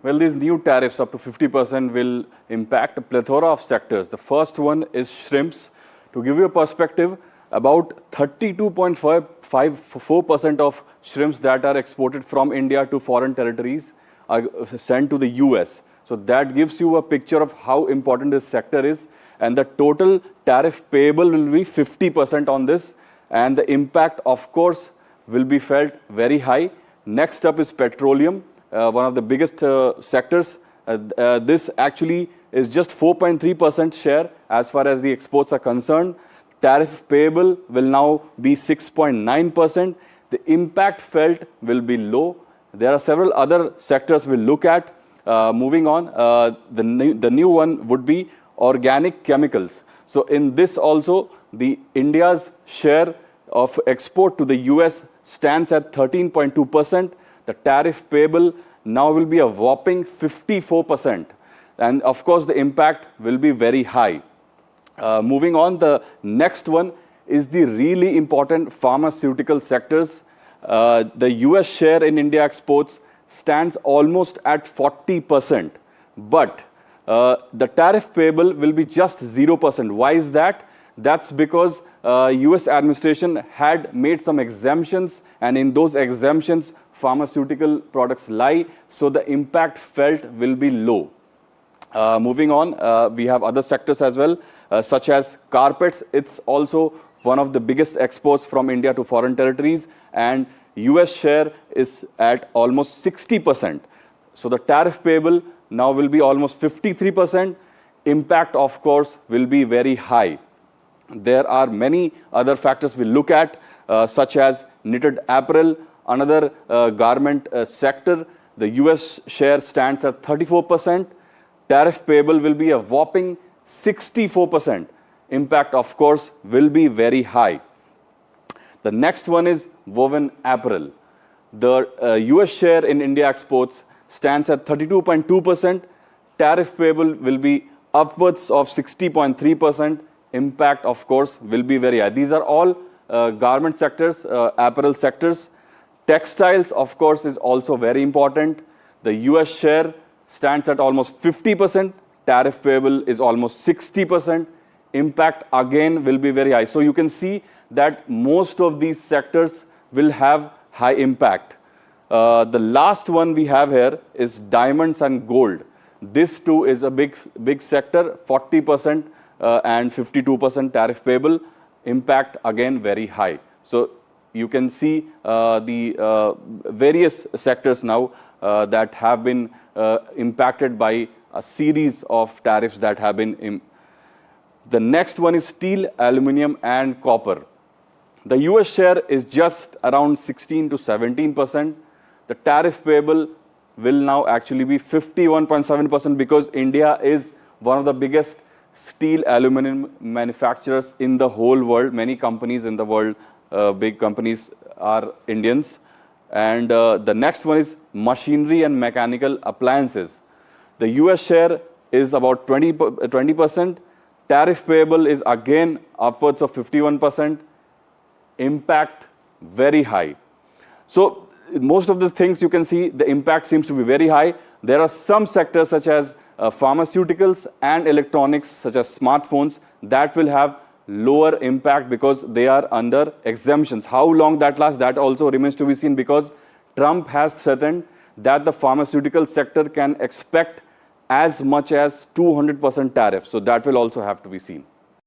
Well, these new tariffs up to 50% will impact a plethora of sectors. The first one is shrimps. To give you a perspective, about 32.54% of shrimps that are exported from India to foreign territories are sent to the US. So that gives you a picture of how important this sector is. And the total tariff payable will be 50% on this. And the impact, of course, will be felt very high. Next up is petroleum, one of the biggest sectors. This actually is just 4.3% share as far as the exports are concerned. Tariff payable will now be 6.9%. The impact felt will be low. There are several other sectors we'll look at. Moving on, the new one would be organic chemicals. So in this also, the India's share of export to the US stands at 13.2%. The tariff payable now will be a whopping 54%. And of course, the impact will be very high. Moving on, the next one is the really important pharmaceutical sectors. The US share in India exports stands almost at 40%. But the tariff payable will be just 0%. Why is that? That's because US administration had made some exemptions, and in those exemptions, pharmaceutical products lie, so the impact felt will be low. Moving on, we have other sectors as well, such as carpets. It's also one of the biggest exports from India to foreign territories, and US share is at almost 60%. So the tariff payable now will be almost 53%. Impact, of course, will be very high. There are many other factors we look at, such as knitted apparel, another garment sector. The US share stands at 34%. Tariff payable will be a whopping 64%. Impact, of course, will be very high. The next one is woven apparel. The US share in India exports stands at 32.2%. Tariff payable will be upwards of 60.3%. Impact, of course, will be very high. These are all garment sectors, apparel sectors. Textiles, of course, is also very important. The US share stands at almost 50%. Tariff payable is almost 60%. Impact, again, will be very high. So you can see that most of these sectors will have high impact. The last one we have here is diamonds and gold. This too is a big sector, 40% and 52% tariff payable. Impact, again, very high. So you can see the various sectors now that have been impacted by a series of tariffs that have been. The next one is steel, aluminium, and copper. The US share is just around 16 to 17%. The tariff payable will now actually be 51.7% because India is one of the biggest steel, aluminum manufacturers in the whole world. Many companies in the world, big companies, are Indians. And the next one is machinery and mechanical appliances. The US share is about 20%. Tariff payable is again upwards of 51%. Impact very high. So most of these things you can see the impact seems to be very high. There are some sectors such as pharmaceuticals and electronics such as smartphones that will have lower impact because they are under exemptions. How long that lasts, that also remains to be seen, because Trump has threatened that the pharmaceutical sector can expect as much as 200% tariff. So that will also have to be seen.